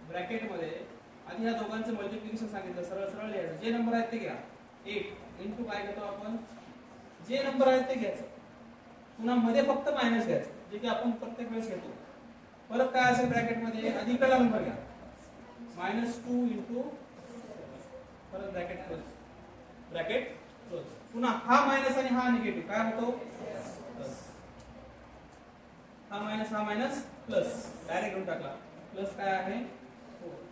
ब्रॅकेट मध्ये, आधी ह्या दोघांचं मल्टिप्लिकेशन सांगितलं, सरळ सरळ लिहायचं. जे नंबर आहेत ते घ्या, 8 इंटू काय घेतो आपण, जे नंबर आहेत ते घ्यायचं. पुन्हा मध्ये फक्त मायनस घ्यायचं, जे की आपण प्रत्येक वेळेस घेतो. परत काय असेल ब्रॅकेट मध्ये, आधी इकडला नंबर घ्या, -2 इंटू, परत ब्रॅकेट क्लोज, ब्रॅकेट क्लोज. पुन्हा हा मायनस आणि हा निगेटिव्ह काय होतो, हा मायनस प्लस, डायरेक्ट घेऊन टाकला. प्लस काय आहे,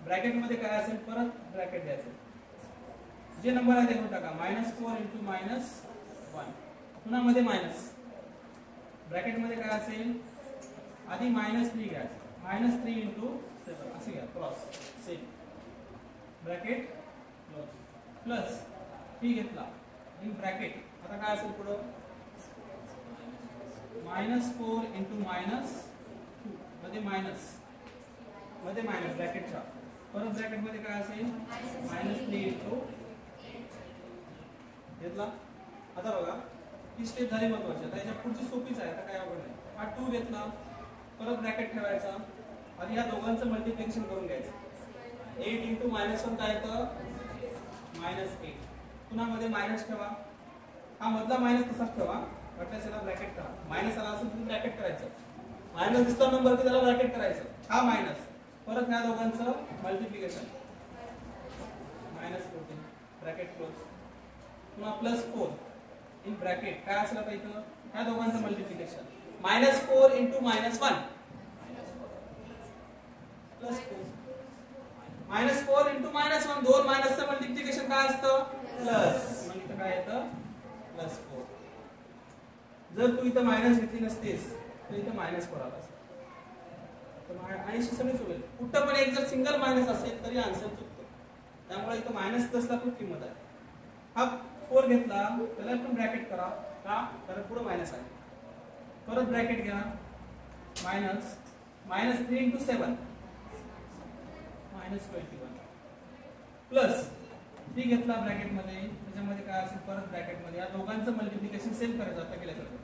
ब्रॅकेट मध्ये काय असेल, परत ब्रॅकेट द्यायचं. जे नंबर आहे ते घेऊन टाका, -4 इंटू -1. पुन्हा मध्ये मायनस, ब्रॅकेट मध्ये काय असेल, आधी -3 घ्यायचं, -3 इंटू 7 असे घ्या, cross, same bracket close. Plus 3 घेतला इन ब्रॅकेट, आता काय असेल पुढं, -4 इंटू -2 मध्ये मायनस, ब्रॅकेटच्या परत ब्रॅकेट मध्ये काय असेल, -3 इंटू घेतला. आता बघा ही स्टेप झाली महत्वाची. आता याच्या पुढची सोपीच आहे, आता काय अवघड नाही. हा 2 घेतला, परत ब्रॅकेट ठेवायचा, आणि या दोघांचं मल्टिप्लिकेशन करून घ्यायचं. 8 इंटू -1 काय येतं, -8. पुन्हा मध्ये मायनस ठेवा, हा मधला मायनस तसाच ठेवा, वाटल्यास याला ब्रॅकेट करा. मायनस आला असेल तुम्ही ब्रॅकेट करायचं, मायनस दिसला नंबर की त्याला ब्रॅकेट करायचं. हा मायनस, परत ह्या दोघांचं मल्टिप्लिकेशन, -14 ब्रॅकेट क्लोज. पुन्हा +4 इन ब्रॅकेट काय असेल आता इथं, ह्या दोघांचं मल्टिप्लिकेशन, -4 इंटू -1 +4 -4 इंटू -1, दोन मायनसचं मल्टिप्लिकेशन काय असतं, प्लस, मग इथं काय येतं, +4. जर तू इथं मायनस घेतली नसतेस तर इथं -4 आला असता, तर 80 सगळी चुकेल. कुठं पण एक जर सिंगल मायनस असेल तरी आन्सर चुकतो, त्यामुळे इथं मायनस असला खूप किंमत आहे. हा 4 घेतला, त्याला पण ब्रॅकेट करा, का कारण पुढे मायनस आहे. परत ब्रॅकेट घ्या, -3 इंटू 7 -21 प्लस 3 घेतला ब्रॅकेट मध्ये, त्याच्यामध्ये काय असेल परत ब्रॅकेट मध्ये, या दोघांचं मल्टिप्लिकेशन सेम करायचं आता केल्यासारखं.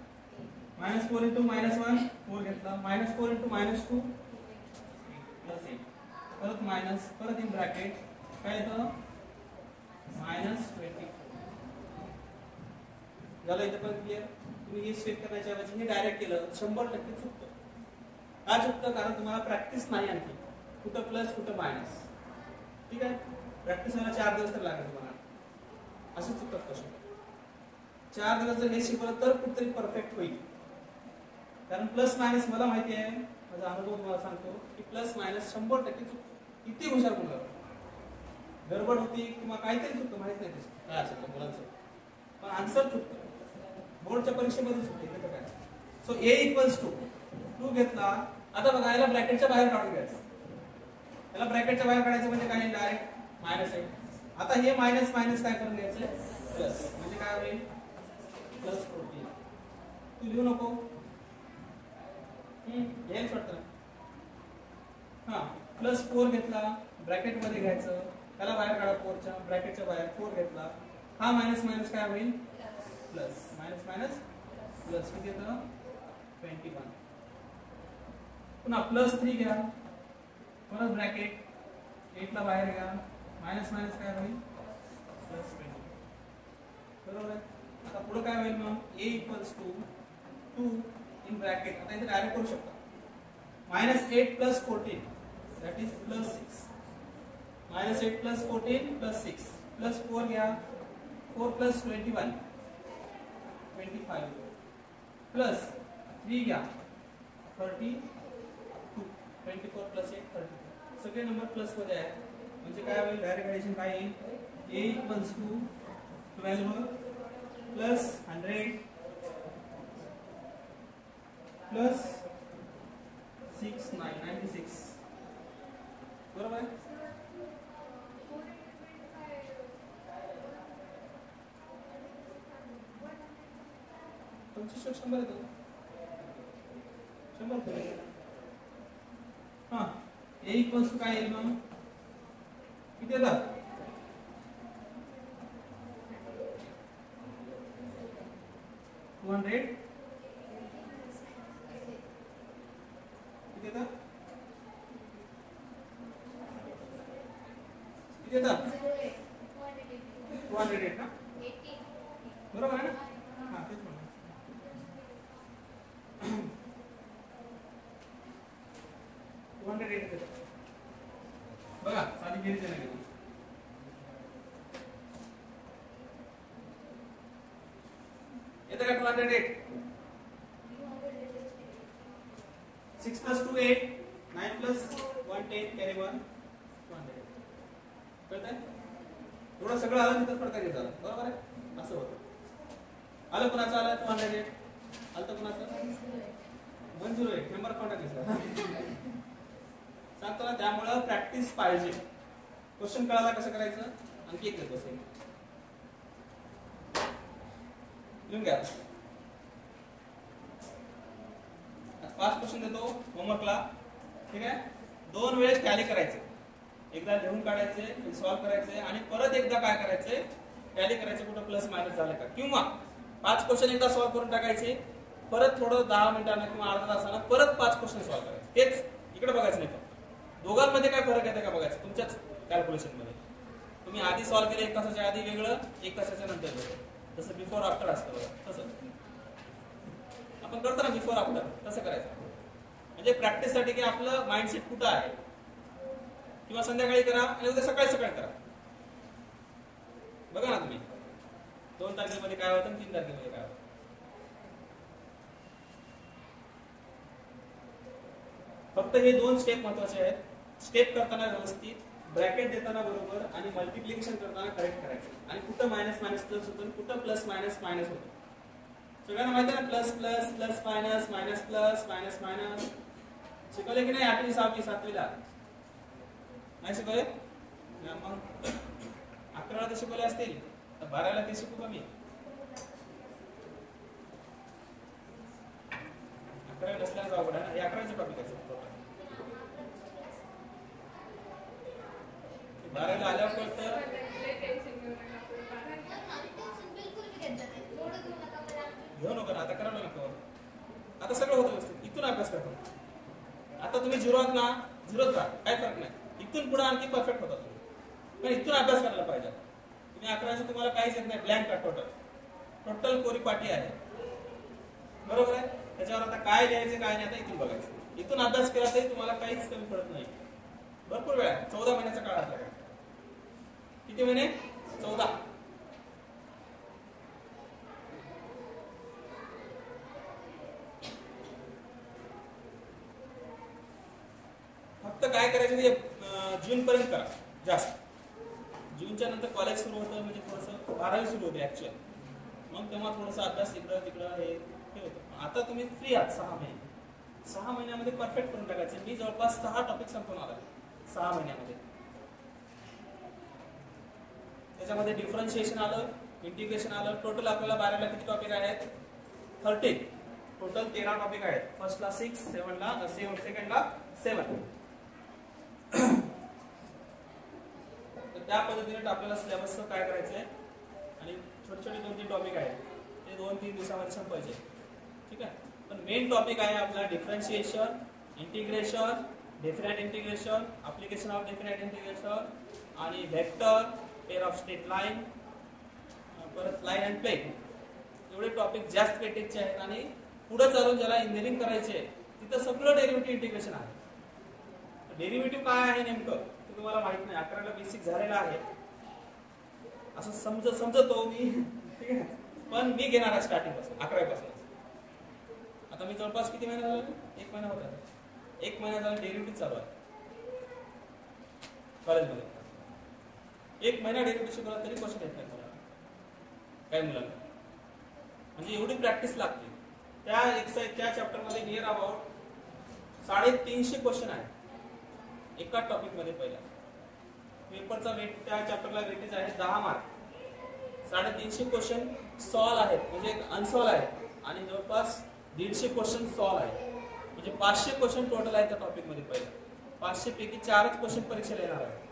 -4 इंटू -1 4 घेतला, -4 इंटू -2 +8, परत मायनस, परत इन ब्रॅकेट काय येतं, -24. झालं इथं पण क्लिअर. तुम्ही हे स्टेप करण्याच्या ऐवजी हे डायरेक्ट केलं 100% चुकतं. का चुकतं, कारण तुम्हाला प्रॅक्टिस नाही आणखी, कुठं प्लस कुठं मायनस. ठीक आहे, प्रॅक्टिस व्हायला 4 दिवस तर लागेल तुम्हाला, असं चुकत क्वेश्चन. 4 दिवस जर हे शिकवलं तर कुठेतरी परफेक्ट होईल. कारण प्लस मायनस मला माहिती आहे, माझा अनुभव तुम्हाला सांगतो की प्लस मायनस 100% चुकतो. किती हुशार मुलं, गडबड होती किंवा काहीतरी चुकतं, माहित नाही त्याचं काय असेल मुलांचं, पण आन्सर चुकतं. बोर्डच्या परीक्षेमध्ये चुकते तर काय. सो A = 2 घेतला, आता बघा याला ब्रॅकेटच्या बाहेर काढून घ्यायचं. याला ब्रॅकेटच्या बाहेर काढायचं म्हणजे काय, डायरेक्ट मायनस आहे, आता हे मायनस मायनस काय करून घ्यायचं प्लस, म्हणजे काय होईल प्लस 14. तू लिहू नको, येईल वाटतं. हा प्लस 4 घेतला, ब्रॅकेट मध्ये घ्यायचं, त्याला बाहेर काढा 4 च्या ब्रॅकेटच्या बाहेर 4 घेतला, हा मायनस मायनस काय होईल प्लस, मायनस मायनस प्लस, किती येतं 21. पुन्हा प्लस 3 घ्या, परत ब्रॅकेट 8 ला बाहेर घ्या, मायनस मायनस काय होईल प्लस 20. बरोबर आहे. आता पुढे काय होईल मग a equals to 2 in bracket, आता इथे डायरेक्ट करू शकता, -8 plus 14 that is plus 6, -8 plus 14 plus 6 plus 4 घ्या, 4 प्लस 21 25 प्लस 3 घ्या 32, 24 प्लस 8 32, सगळे नंबर प्लस मध्ये आहेत, म्हणजे काय होईल डायरेक्ट ऍडिशन काय येईल a equals to 12 plus 100 plus 6 96. बरोबर आहे. तुमची 100 येतो 100. हा a इक्वल्स टू काय येईल मग किती येतात 200 किती येतात किती येतात 208 ना, बरोबर आहे ना. हा तेच म्हणा 208 येतात. बघा साधी बेरीज आहे ना, येतं का 208. 6 plus 2 8, 9 plus 1 10 carry 1 200. कळतंय. एवढं सगळं आलं तिथं फडका घेत झालं, बरोबर आहे. असं होतं. आलं कुणाचं आलं 208, आलं तर कुणाचं 108 नंबर कॉन्टॅक्ट घेतला सांगतो ना. त्यामुळं प्रॅक्टिस पाहिजे. क्वेश्चन कळाला कसं करायचं, आणखी एक देतो असेल लिहून घ्या. 5 क्वेश्चन देतो होमवर्कला, ठीक आहे. 2 वेळेस टॅली करायचे, एकदा लिहून काढायचे, सॉल्व्ह करायचे आणि परत एकदा काय करायचे टॅली करायचे कुठं प्लस मायनस झालं का, किंवा 5 क्वेश्चन एकदा सॉल्व्ह करून टाकायचे, परत थोडं 10 मिनिटांना किंवा अर्धा तासाला परत 5 क्वेश्चन सॉल्व्ह करायचे. तेच इकडे बघायचं नाही. दोघांमध्ये काय फरक येते का बघायचं तुमच्याच कॅल्क्युलेशन मध्ये. तुम्ही आधी सॉल्व्ह केलं 1 तासाच्या आधी वेगळं, 1 तासाच्या नंतर वेगळं, जसं बिफोर आफ्टर असतं बघा, तसं आपण करतो ना बिफोर आफ्टर, तसं करायचं. म्हणजे प्रॅक्टिस साठी की आपलं माइंडसेट कुठं आहे, किंवा संध्याकाळी करा आणि उद्या सकाळी सकाळी करा. बघा ना तुम्ही 2 तारखेमध्ये काय होतं, 3 तारखेमध्ये काय होतं. फक्त हे 2 स्टेप महत्वाचे आहेत. स्टेप करताना व्यवस्थित, ब्रॅकेट देताना बरोबर आणि मल्टिप्लिकेशन करताना करेक्ट करायचं. आणि कुठं मायनस मायनस प्लस होतं, कुठं प्लस मायनस मायनस होतं. सगळ्यांना माहिती आहे ना, plus plus plus minus minus plus minus minus शिकवले की नाही 8वी 6वी 7वीला नाही शिकवले. मग 11ला तर शिकवले असतील, तर 12ला ते शिकू कमी. 11वी नसल्याच अवघड आहे ना. 11वीचे टॉपिक आहे 12ला आल्यावर कळतं. घेऊ नका ना, आता करावं नको. आता सगळं होतं व्यवस्थित. इथून अभ्यास करतो. आता तुम्ही 0 आहात ना, 0च राहा, काय फरक नाही. इथून पुढे आणखी परफेक्ट होता तुम्ही, पण इथून अभ्यास करायला पाहिजे. तुम्ही 11वीचं तुम्हाला काहीच येत नाही, ब्लँक का टोटल कोरी पाटी आहे, बरोबर आहे. त्याच्यावर आता काय लिहायचं काय नाही आता इथून बघायचं. इथून अभ्यास केला तरी तुम्हाला काहीच कमी पडत नाही. भरपूर वेळ आहे, 14 महिन्याचा काळ आहे. किती महिने 14. फक्त काय करायचं ते जून पर्यंत करा जास्त. जूनच्या नंतर कॉलेज सुरू होतं, म्हणजे थोडंसं 12वी सुरू होते ऍक्च्युअल, मग तेव्हा थोडंसं अभ्यास इकडं तिकडं हे होतं. आता तुम्ही फ्री आहात 6 महिने. 6 महिन्यामध्ये परफेक्ट करून टाकायचे. मी जवळपास 6 टॉपिक संपवून आला 6 महिन्यामध्ये. त्याच्यामध्ये डिफरन्शिएशन आलं, इंटिग्रेशन आलं. टोटल आपल्याला 12ला किती टॉपिक आहेत? 13. टोटल 13 टॉपिक आहेत. फर्स्टला 6, सेकंडला 7. तर त्या पद्धतीने आपल्याला सिलेबसचं काय करायचंय आणि छोटे छोटे 2-3 टॉपिक आहेत ते 2-3 दिवसामध्ये संपायचे. ठीक आहे. पण मेन टॉपिक आहे आपला differentiation, integration, different integration, application of different integration आणि vector, pair of straight line, परत लाईन अँड प्लेन. एवढे टॉपिक जास्त वेटेजचे आहेत आणि पुढे चालून ज्याला इंजिनिअरिंग करायचे तिथं सगळं डेरिव्हेटिव्ह इंटिग्रेशन आहे. डेरिव्हेटिव्ह काय आहे नेमकं ते तुम्हाला माहित नाही. 11ला बेसिक झालेला आहे असं समजतो मी. ठीक आहे. पण मी घेणार आहे स्टार्टिंग पासून 11वी पासून. आता मी जवळपास किती महिने झाले? 1 महिना होता. 1 महिना झाला डेरिव्हेटिव्ह चालू आहे कॉलेजमध्ये. 1 महिना डेरिव्हेटिव्ह शिकवला तरी क्वेश्चन येत नाही मला काही मुलांना. म्हणजे एवढी प्रॅक्टिस लागते. त्या एक्सरसाइज त्या चॅप्टरमध्ये नियर अबाउट 350 क्वेश्चन आहेत एका टॉपिक मध्ये. पहिला पेपरचा वेट त्या चॅप्टरला वेटेज आहे 10 मार्क. 350 क्वेश्चन सॉल्व आहेत म्हणजे अनसॉल्व आहेत आणि जवळपास 150 क्वेश्चन सॉल्व आहेत. म्हणजे 500 क्वेश्चन टोटल आहे त्या टॉपिक मध्ये. पहिला 500 पैकी 4च क्वेश्चन परीक्षेला येणार आहे,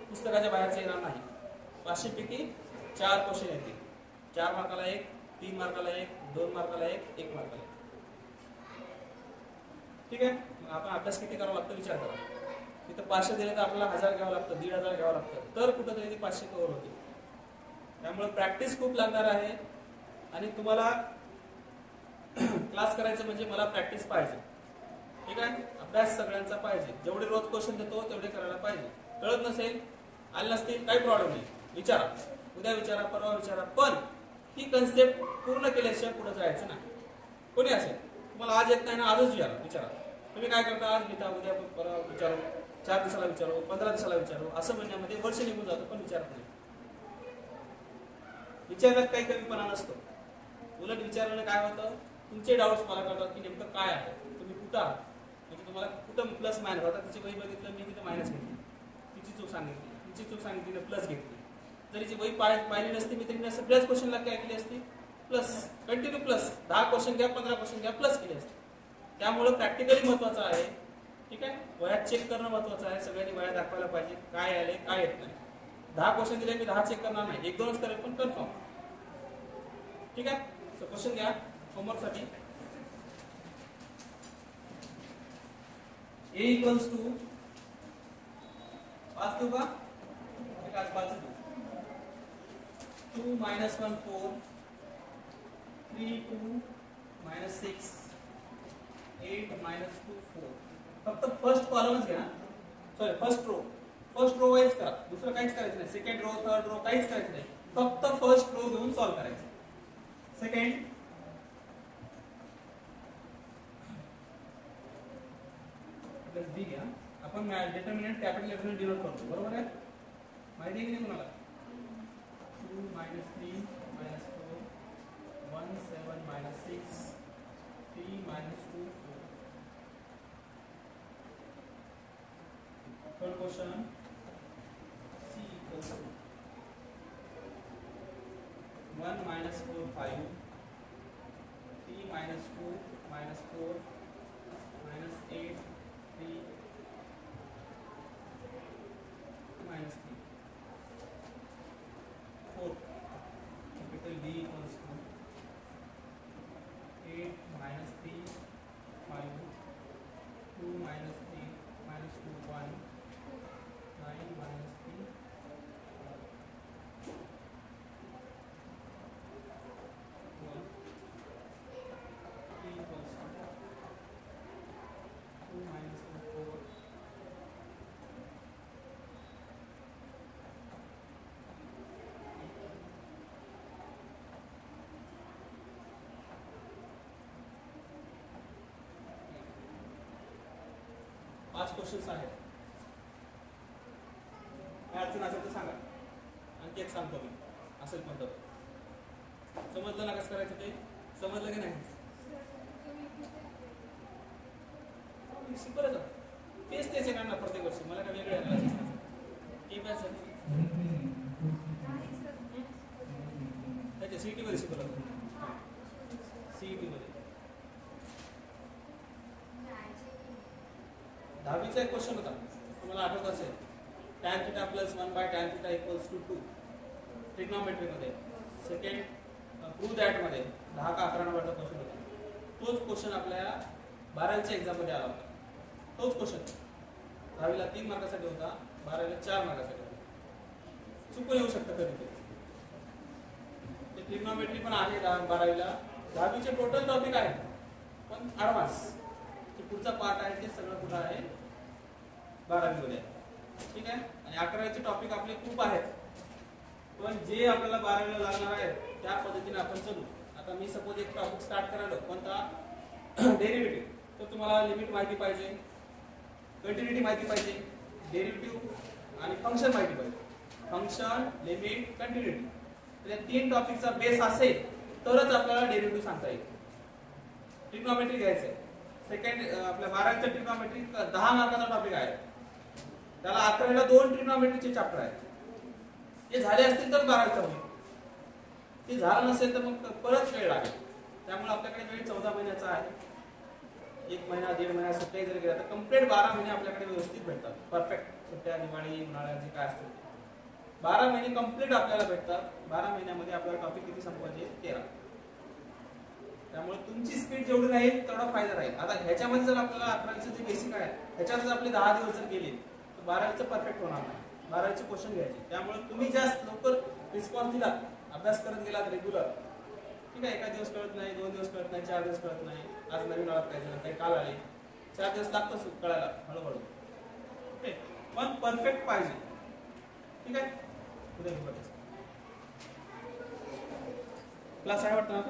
पुस्तकाच्या बाहेरचे येणार नाही. 500 पैकी 4 क्वेश्चन येतील. 4 मार्काला 1, 3 मार्काला 1, 2 मार्काला 1, 1 मार्काला 1. ठीक आहे. मग आपण अभ्यास किती करावा लागतो विचार करा. तिथं 500 दिले तर आपल्याला 1000 घ्यावं लागतं, 1500 घ्यावं लागतं, तर कुठंतरी ते 500 कव्हर होते. त्यामुळे प्रॅक्टिस खूप लागणार आहे आणि तुम्हाला क्लास करायचं म्हणजे मला प्रॅक्टिस पाहिजे. ठीक आहे. अभ्यास सगळ्यांचा पाहिजे. जेवढे रोज क्वेश्चन देतो तेवढे करायला पाहिजे. कळत नसेल, आले नसतील, काही प्रॉब्लेम नाही, विचारा. उद्या विचारा, परवा विचारा. पण ही कन्सेप्ट पूर्ण केल्याशिवाय पुढे जायचं नाही. कोणी असेल तुम्हाला आज येत नाही ना, आजच विचारा. तुम्ही काय करता? आज घेता, उद्या परवा विचारू, 4 दिवसाला विचारू, 15 दिवसाला विचारू, असं म्हणण्यामध्ये वर्ष निघून जातं पण विचारत नाही. विचारण्यात काही कमीपणा नसतो. उलट विचारल्याने काय होतं, तुमचे डाऊट्स मला कळतात की नेमकं काय आहे, तुम्ही कुठं आहात. म्हणजे तुम्हाला कुठं प्लस मायनस होता. तिची वही बघितलं मी, तिथे मायनस घेतली, तिची चूक सांगितली, तिची चूक सांगितली, प्लस घेतली. जरी ती वही पाहिली नसती मी तरी सगळ्याच क्वेश्चनला काय केली असती? प्लस. Continue plus. 10 क्वेश्चन घ्या, 15 क्वेश्चन घ्या, प्लस केले असते. त्यामुळे प्रॅक्टिकली महत्वाचं आहे. ठीक आहे. वयात चेक करणं महत्वाचं आहे. सगळ्यांनी वया दाखवायला पाहिजे काय आले काय येत नाही. 10 क्वेश्चन दिले मी 10 चेक करणार नाही, 1-2च करेल पण कन्फर्म. ठीक आहे. सो क्वेश्चन घ्या होमवर्क साठी. A equals to 5 2 का? ठीक आहे, 5 2 minus 1 4 3 2 minus 6 8 minus 2 4. फक्त फर्स्ट कॉलमच घ्या. सॉरी फर्स्ट रो वाईज करा. दुसरं काहीच करायचं नाही. सेकंड रो, थर्ड रो काहीच करायचं नाही. फक्त फर्स्ट रो घेऊन सॉल्व करायचं. सेकंड प्लस बी घ्या. आपण डिटर्मिनंट कॅपिटल लेटर डिनोट करतो. बरोबर आहे? माहिती आहे की नाही तुम्हाला? 2 minus 3 minus 4 1 7 minus 6 3 minus 2 4. Third question, C equals to 1 minus 4 5 3 minus 2 minus 4 minus 8 3 minus 3 4. Capital D equals to 8 minus 3 5 2 minus 3 minus 2 1 9 minus 3 1 E equals to 2 minus 4 5 questions आहेत. काय अडचण असेल तर सांगा. आणखी एक सांगतो मी, असेल पण तर. समजलं ना कसं करायचं ते? समजलं की नाही? बरं तेच येणार ना प्रत्येक वर्षी. मला काय वेगळं येणार? सीईटी मध्ये शिकवलं सीईटी मध्ये 10वीचा एक क्वेश्चन होता तुम्हाला आठवत असेल tan θ + 1 / tan θ = 2 ट्रिग्नोमेट्री मध्ये सेकंड प्रूव्ह दॅट मध्ये 10 का 11 नंबरचा क्वेश्चन होता. तोच क्वेश्चन आपल्या 12वीच्या एक्झाम मध्ये आला होता. तोच क्वेश्चन 10वीला 3 मार्कासाठी होता 12वीला 4 मार्कासाठी होता. चुकून येऊ शकतं कधी ते ट्रिग्नोमेट्री पण आहे 12वीला. 10वीचे टोटल टॉपिक आहेत पण ॲडव्हान्स पुढचा पार्ट आहे ते सगळं कुठं आहे 12वी मध्ये. ठीक आहे. आणि 11वीचे टॉपिक आपले खूप आहेत पण जे आपल्याला 12वीला लागणार आहे त्या पद्धतीने आपण चालू. आता मी सपोज एक टॉपिक स्टार्ट करायला कोणता डेरिव्हेटिव्ह, तर तुम्हाला लिमिट माहिती पाहिजे, कंटिन्युटी माहिती पाहिजे, डेरिव्हेटिव्ह आणि फंक्शन माहिती पाहिजे. फंक्शन, लिमिट, कंटिन्युटी या 3 टॉपिकचा बेस असेल तरच आपल्याला डेरिव्हेटिव्ह सांगता येईल. ट्रिग्नोमेट्री घ्यायचं आहे. सेकंड आपल्या 12वीचा ट्रिग्नोमेट्री 10 मार्काचा टॉपिक आहे. त्याला 11वीला 2 ट्रिग्नोमेट्रीचे चॅप्टर आहेत. ते झाले असतील तर 12वीचा होईल. ते झालं नसेल तर मग परत वेळ लागेल. त्यामुळे आपल्याकडे वेळ 14 महिन्याचा आहे. 1 महिना 1.5 महिना सुट्ट्या जर गेल्या तर कंप्लीट 12 महिने आपल्याकडे व्यवस्थित भेटतात. परफेक्ट सुट्ट्या, दिवाळी, उन्हाळ्यात जे काय असतील 12 महिने कंप्लीट आपल्याला भेटतात. 12 महिन्यामध्ये आपल्याला टॉपिक किती संपवायचे 13. त्यामुळे तुमची स्पीड जेवढी राहील तेवढा फायदा राहील. आता ह्याच्यामध्ये जर आपल्याला 11वीचं जे बेसिक आहे ह्याच्यात आपले 10 दिवस जर गेले तर 12वीचं परफेक्ट होणार नाही. 12वीचे क्वेश्चन घ्यायचे. त्यामुळे तुम्ही जास्त लवकर रिस्पॉन्स दिला, अभ्यास करत गेलात रेग्युलर, ठीक आहे. एका दिवस कळत नाही, 2 दिवस कळत नाही, 4 दिवस कळत नाही. आज नवीन आलात काही काल आले, 4 दिवस लागतच कळायला हळूहळू. ओके, पण परफेक्ट पाहिजे. ठीक आहे. क्लास आहे वाटतं ना.